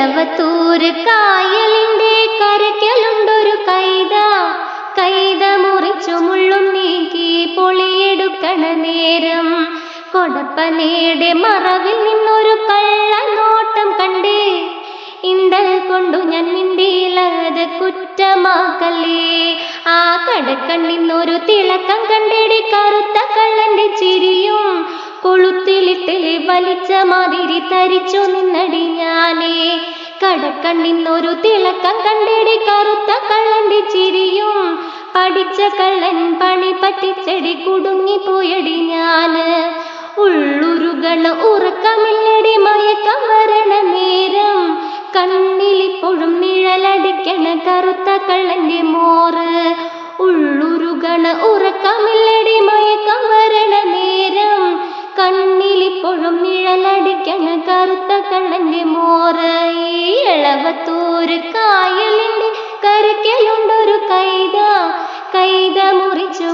എളവത്തൂര് കായലിന്റെ കരയ്ക്കലുണ്ടൊരു കൈത. കൈത മുറിച്ചു മുള്ളും നീക്കി പൊളിയെടുക്കണ നേരം കൊടപ്പനയുടെ മറവിൽ നിന്നൊരു കള്ളനോട്ടം കണ്ടേ. ഇണ്ടൽ കൊണ്ടു ഞാൻ മിണ്ടിയിലത് കുറ്റമാക്കല്ലേ. ആ കടക്കണ്ണിന്നൊരു തിളക്കം കണ്ടെടി കറുത്ത കള്ളന്റെ ചിരിയും കൊളുത്തിലിട്ട് വലിച്ച മാതിരി തരിച്ചു നിന്നടി ഞാനേ. കടക്കണ്ണിന്നൊരു തിളക്കം കണ്ടെടി കറുത്ത കള്ളന്റെ ചിരിയും പഠിച്ച കള്ളൻ പണി പറ്റിച്ചെടി കുടുങ്ങിപ്പോയടി ഞാന്. ഉള്ളുരുകണ ഉറക്കമില്ലടി മയക്കം വരണ നേരം കണ്ണിലിപ്പോഴും നിഴലടിക്കണ കറുത്ത കള്ളന്റെ മോറ്. ഉള്ളുരുകണ ഉറക്കമില്ലടി മയക്കം വരണ നേരം കണ്ണിലിപ്പോഴും നിഴലടിക്കണ കറുത്ത കള്ളന്റെ മോറ്. ഈ എളവത്തൂര് കായലിന്റെ കരയ്ക്കലുണ്ടൊരു കൈത. കൈത മുറിച്ചു